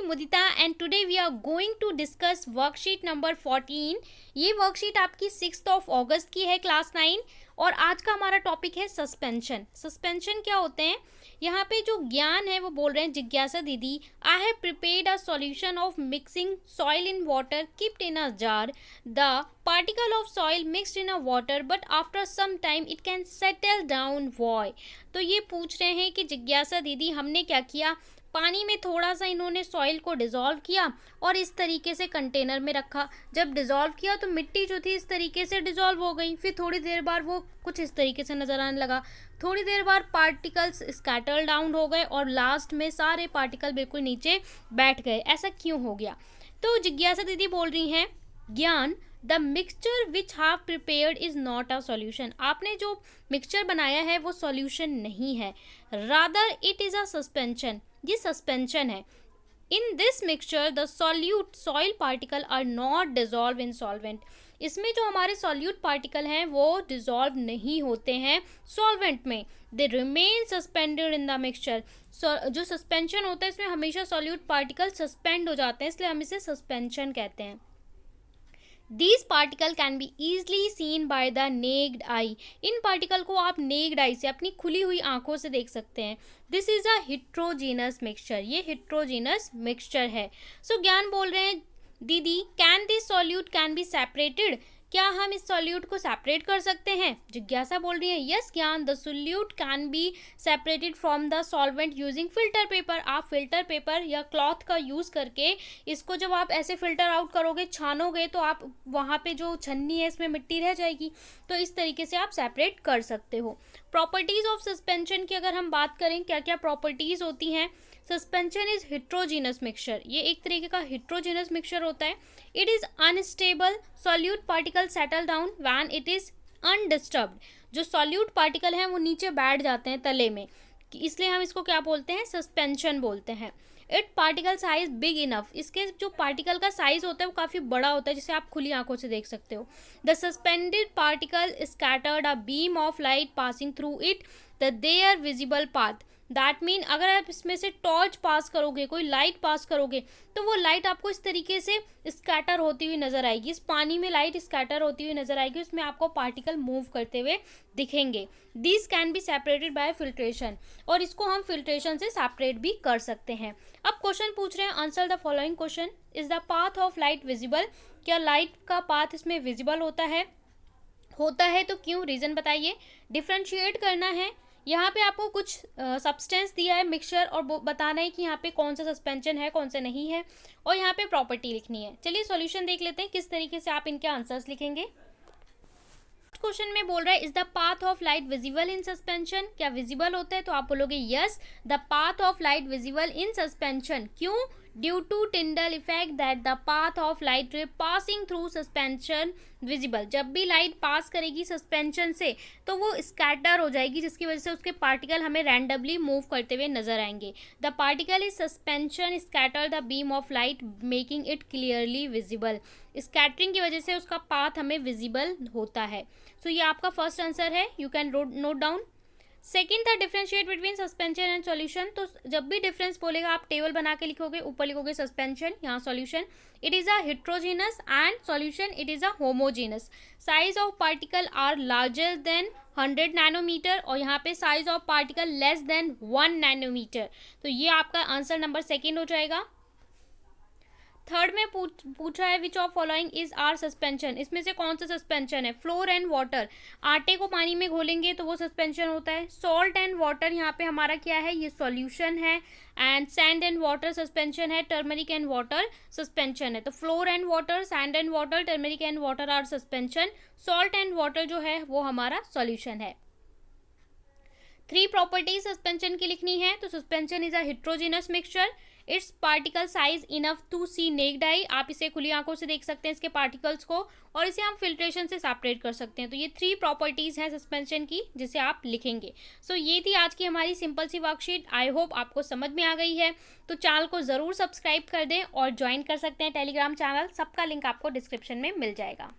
Mudita and today we are going to discuss worksheet number 14। ये worksheet आपकी 6 अगस्त की है, क्लास 9। और आज का हमारा टॉपिक है सस्पेंशन। सस्पेंशन क्या होते हैं? यहाँ पे जो ज्ञान है वो बोल रहे हैं जिज्ञासा दीदी, I have prepared a solution of mixing soil in water keeped in a jar. The particle of soil mixed in a water but after some time it can settle down why। तो ये पूछ रहे हैं कि जिज्ञासा दीदी हमने क्या किया, पानी में थोड़ा सा इन्होंने सॉइल को डिज़ोल्व किया और इस तरीके से कंटेनर में रखा। जब डिज़ोल्व किया तो मिट्टी जो थी इस तरीके से डिज़ोल्व हो गई, फिर थोड़ी देर बाद वो कुछ इस तरीके से नज़र आने लगा। थोड़ी देर बाद पार्टिकल्स स्कैटर डाउन हो गए और लास्ट में सारे पार्टिकल बिल्कुल नीचे बैठ गए। ऐसा क्यों हो गया? तो जिज्ञासा दीदी बोल रही हैं, ज्ञान the mixture which have prepared is not a solution. आपने जो मिक्सचर बनाया है वो सॉल्यूशन नहीं है, rather it is a suspension. ये सस्पेंशन है। In this mixture the solute soil particle are not dissolve in solvent. इसमें जो हमारे सॉल्यूट पार्टिकल हैं वो डिजॉल्व नहीं होते हैं सॉल्वेंट में, they remain suspended in the mixture. जो सस्पेंशन होता है इसमें हमेशा सॉल्यूट पार्टिकल सस्पेंड हो जाते हैं, इसलिए हम इसे सस्पेंशन कहते हैं। These particle can be easily seen by the naked eye। In particle को आप नेक्ड आई से, अपनी खुली हुई आंखों से देख सकते हैं। This is a heterogeneous mixture. ये हिट्रोजीनस मिक्सचर है। सो ज्ञान बोल रहे हैं, दीदी can this solute can be separated. क्या हम इस सॉल्यूट को सेपरेट कर सकते हैं? जिज्ञासा बोल रही है, यस ज्ञान the solute can be separated from the solvent using filter paper. आप फिल्टर पेपर या क्लॉथ का यूज़ करके इसको जब आप ऐसे फिल्टर आउट करोगे, छानोगे, तो आप वहाँ पे जो छन्नी है इसमें मिट्टी रह जाएगी, तो इस तरीके से आप सेपरेट कर सकते हो। प्रॉपर्टीज़ ऑफ सस्पेंशन की अगर हम बात करें, क्या क्या प्रॉपर्टीज़ होती हैं? Suspension is heterogeneous mixture. ये एक तरीके का हिट्रोजीनस मिक्सचर होता है। It is unstable solute particle settle down when it is undisturbed. जो सॉल्यूट पार्टिकल हैं वो नीचे बैठ जाते हैं तले में, इसलिए हम इसको क्या बोलते हैं? सस्पेंशन बोलते हैं। It particle size big enough. इसके जो पार्टिकल का साइज होता है वो काफ़ी बड़ा होता है, जिसे आप खुली आंखों से देख सकते हो। The suspended particle scattered a beam of light passing through it the their visible path. That mean अगर आप इसमें से टॉर्च पास करोगे, कोई लाइट पास करोगे, तो वो लाइट आपको इस तरीके से स्कैटर होती हुई नजर आएगी। इस पानी में लाइट स्कैटर होती हुई नजर आएगी, उसमें आपको पार्टिकल मूव करते हुए दिखेंगे। This can be separated by filtration. और इसको हम फिल्ट्रेशन से सेपरेट भी कर सकते हैं। अब क्वेश्चन पूछ रहे हैं, answer the following question. Is the path of light visible. क्या लाइट का पाथ इसमें विजिबल होता है? होता है तो क्यों? रीजन बताइए। डिफ्रेंशिएट करना है। यहाँ पे आपको कुछ सब्सटेंस दिया है मिक्सचर, और बताना है कि यहाँ पे कौन सा सस्पेंशन है, कौन सा नहीं है, और यहाँ पे प्रॉपर्टी लिखनी है। चलिए सॉल्यूशन देख लेते हैं किस तरीके से आप इनके आंसर्स लिखेंगे। क्वेश्चन में बोल रहा है, is the path of light visible in suspension. क्या विजिबल होता है? तो आप बोलोगे yes, the path of light visible in suspension. क्यों? Due to Tyndall effect that the path of light ray passing through suspension visible. जब भी light pass करेगी सस्पेंशन से तो वो स्कैटर हो जाएगी, जिसकी वजह से उसके पार्टिकल हमें रैंडमली मूव करते हुए नजर आएंगे। The particle is suspension scatter the beam of light making it clearly visible. Scattering की वजह से उसका पाथ हमें विजिबल होता है। सो ये आपका फर्स्ट आंसर है, you can note down. Second था differentiate between suspension and solution. तो जब भी डिफरेंस बोलेगा आप टेबल बना के लिखोगे, ऊपर लिखोगे सस्पेंशन, यहाँ solution. It is a heterogeneous and solution it is a homogeneous. Size of particle are larger than 100 nanometre, और यहाँ पे size of particle less than 1 nanometre. तो ये आपका आंसर नंबर सेकेंड हो जाएगा। थर्ड में पूछा है, which of following is are suspension. इसमें से कौन सा सस्पेंशन है? Flour and water. आटे को पानी में घोलेंगे तो वो सस्पेंशन होता है। सॉल्ट एंड वाटर यहाँ पे हमारा क्या है? ये सॉल्यूशन है। And sand and water suspension है। टर्मरिक एंड वाटर सस्पेंशन है। तो flour and water, sand and water, turmeric and water are suspension. Salt and water जो है वो हमारा सॉल्यूशन है। 3 प्रॉपर्टीज सस्पेंशन की लिखनी है। तो suspension is a heterogeneous mixture. Its particle size enough to see naked eye. आप इसे खुली आंखों से देख सकते हैं इसके पार्टिकल्स को, और इसे हम फिल्ट्रेशन से सेपरेट कर सकते हैं। तो ये 3 प्रॉपर्टीज हैं सस्पेंशन की, जिसे आप लिखेंगे। सो ये थी आज की हमारी सिंपल सी वर्कशीट। आई होप आपको समझ में आ गई है। तो चैनल को ज़रूर सब्सक्राइब कर दें और ज्वाइन कर सकते हैं टेलीग्राम चैनल। सबका लिंक आपको डिस्क्रिप्शन में मिल जाएगा।